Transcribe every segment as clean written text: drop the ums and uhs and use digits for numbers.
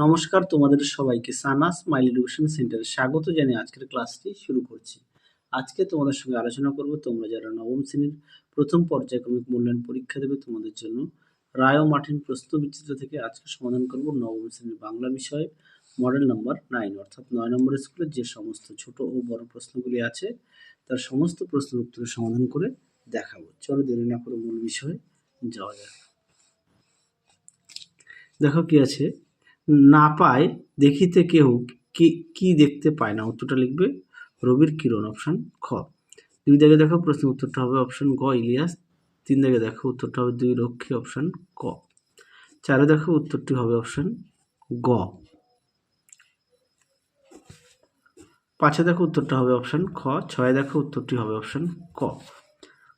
নমস্কার তোমাদের সবাইকে সানা স্মাইল এডুকেশন সেন্টারে স্বাগত জানিয়ে আজকের ক্লাসটি শুরু করছি। আজকে তোমাদের সঙ্গে আলোচনা করব তোমরা যারা নবম শ্রেণীর প্রথম পর্যায়ক্রমিক মূল্যায়ন পরীক্ষা দেবে তোমাদের জন্য রায় ও মার্টিন প্রশ্নবিচিত্র থেকে আজকে সমাধান করব নবম শ্রেণীর বাংলা বিষয়ে মডেল নাম্বার 9 অর্থাৎ 9 নম্বর স্কুলের যে সমস্ত ছোট ও বড় প্রশ্নগুলি আছে তার সমস্ত প্রশ্নের উত্তরের সমাধান করে দেখাবো। চলো দেরি না করে মূল বিষয়ে যাওয়া যাক। দেখো কি আছে, না পায় দেখিতে কেহ কি দেখতে পায় না, উত্তরটা লিখবে রবির কিরণ, অপশন খ। 2 দাগে দেখো প্রশ্নের উত্তরটা হবে অপশন গ ইলিয়াস। 3 দাগে দেখো উত্তরটা হবে 2 রক্ষী, অপশন ক। 4 দেখো উত্তরটি হবে অপশন গ। 5 দেখো উত্তরটা হবে অপশন খ। 6 দেখো উত্তরটি হবে অপশন ক।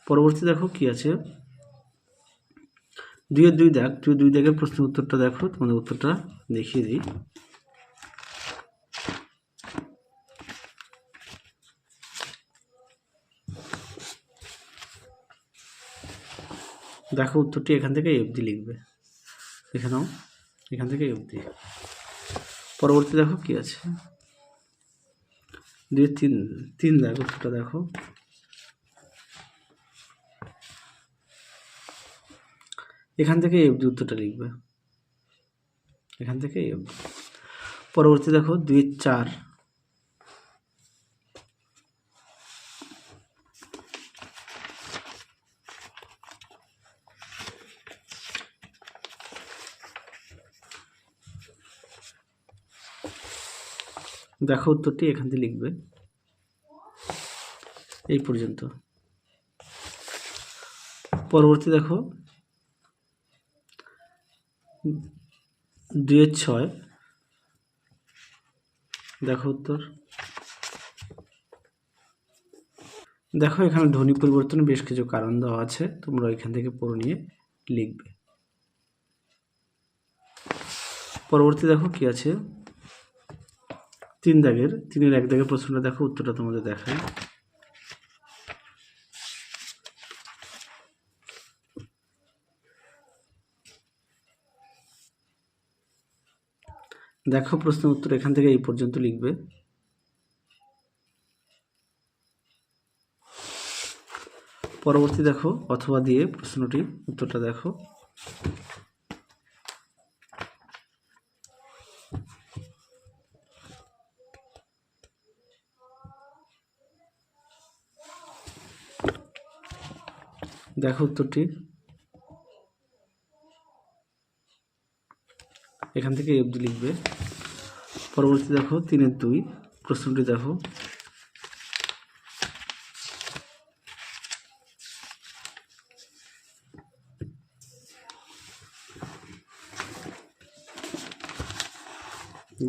পরবর্তী দেখো কি আছে, 2 দাগ, 2 দাগের প্রশ্নের উত্তরটা দেখো, তোমাদের উত্তরটা দেখিয়ে দিই। দেখো উত্তরটি এখান থেকে এই অবধি লিখবে, দেখে নাও এখান থেকে এই অবধি। পরবর্তী দেখো কি আছে, 3 দাগ, উত্তরটা দেখো এখান থেকে এই অবধি উত্তরটা লিখবে, এখান থেকে এই অবধি। পরবর্তী দেখো 2-4, দেখো উত্তরটি এখান থেকে লিখবে এই পর্যন্ত। পরবর্তী দেখো 2-6, দেখো উত্তর। দেখো এখানে ধ্বনি পরিবর্তনে বেশ কিছু কারণ দেওয়া আছে, তোমরা এখান থেকে পড়ে নিয়ে লিখবে। পরবর্তী দেখো কি আছে, 3 দাগের 1 দাগের প্রশ্নটা দেখো, উত্তরটা তোমাদের দেখাই। দেখো প্রশ্নের উত্তর এখান থেকে এই পর্যন্ত লিখবে। পরবর্তী দেখো অথবা দিয়ে প্রশ্নটি উত্তরটা দেখো। দেখো উত্তরটি এখান থেকে এই অবধি লিখবে। পরবর্তী দেখো 3-2, প্রশ্নটি দেখো।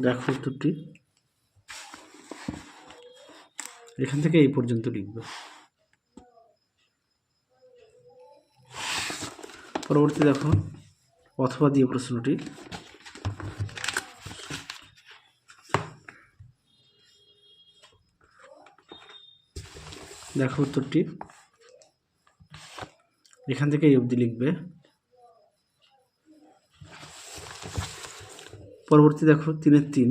দেখো উত্তরটি এখান থেকে এই পর্যন্ত লিখবে। পরবর্তী দেখো অথবা দিয়ে প্রশ্নটি, দেখো উত্তরটি এখান থেকে এই অবধি লিখবে। পরবর্তী দেখো 3-3,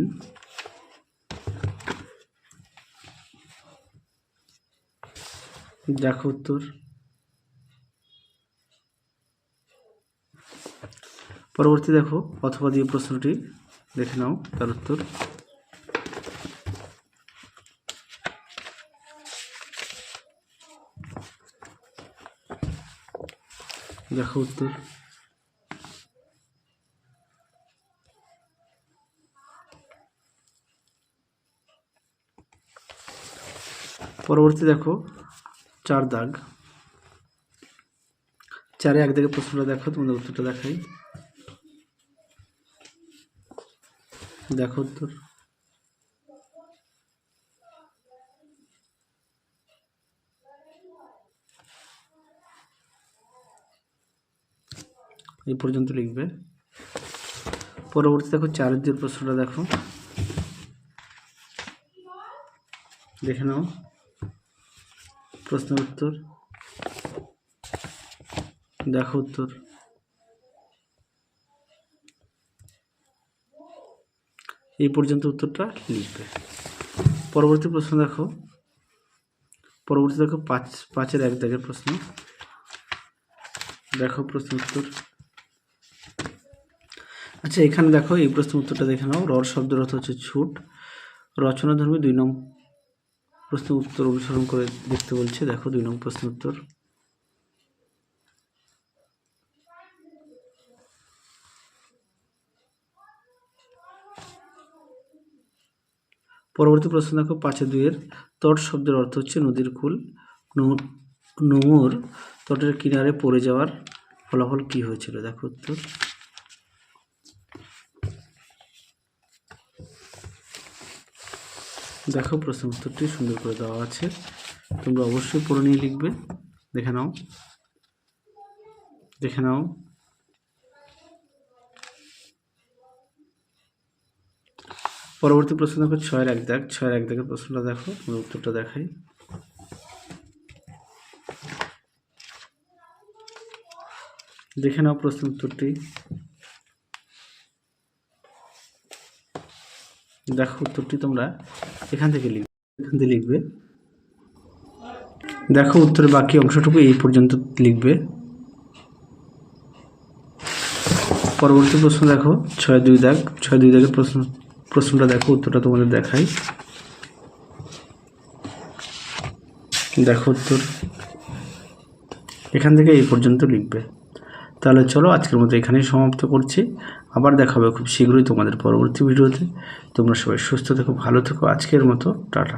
দেখো উত্তর। পরবর্তী দেখো অথবা দিয়ে প্রশ্নটি দেখে নাও তার উত্তর। দেখো উত্তর। পরবর্তী দেখো 4 দাগ, 4-এ 1 দাগের প্রশ্নটা দেখো, তোমাদের উত্তরটা দেখাই। দেখো উত্তর। এই পর্যন্ত লিখবে। পরবর্তী দেখো 4-এর প্রশ্নটা দেখো, দেখে নাও প্রশ্নের উত্তর। দেখো উত্তর। এই পর্যন্ত উত্তরটা লিখবে। পরবর্তী প্রশ্ন দেখো, পাঁচের 1 দাগের প্রশ্ন। দেখো প্রশ্ন উত্তর। আচ্ছা, এখানে দেখো এই প্রশ্ন উত্তরটা দেখে নাও। রর শব্দের অর্থ হচ্ছে ছুট। রচনাধর্মী 2 নং প্রশ্ন উত্তর অনুসরণ করে দেখতে বলছে। দেখো 2 নং প্রশ্ন উত্তর। পরবর্তী প্রশ্ন দেখো 5-2 তট শব্দের অর্থ হচ্ছে নদীর কূল। নোঙর তটের কিনারে পড়ে যাওয়ার ফলাফল কি হয়েছিল? দেখো উত্তর। দেখো প্রশ্ন উত্তরটি সুন্দর করে দেওয়া আছে, তোমরা অবশ্যই পড়ে নিয়ে লিখবে। দেখে নাও। পরবর্তী প্রশ্ন দেখো 6-এর 1 দাগ। 6-এর 1 দাগের প্রশ্নটা দেখো, উত্তরটা দেখাই। দেখে নাও প্রশ্ন উত্তরটি। দেখো উত্তরটি তোমরা এখান থেকে লিখবে। দেখো উত্তরের বাকি অংশটুকু এই পর্যন্ত লিখবে। পরবর্তী প্রশ্ন দেখো 6-2 দাগ। 6-2 দাগের প্রশ্নটা দেখো, উত্তরটা তোমাদের দেখাই। দেখো উত্তর এখান থেকে এই পর্যন্ত লিখবে। তাহলে চলো আজকের মতো এখানেই সমাপ্ত করছি। আবার দেখা হবে খুব শীঘ্রই তোমাদের পরবর্তী ভিডিওতে। তোমরা সবাই সুস্থ থেকো, ভালো থেকো। আজকের মতো টাটা।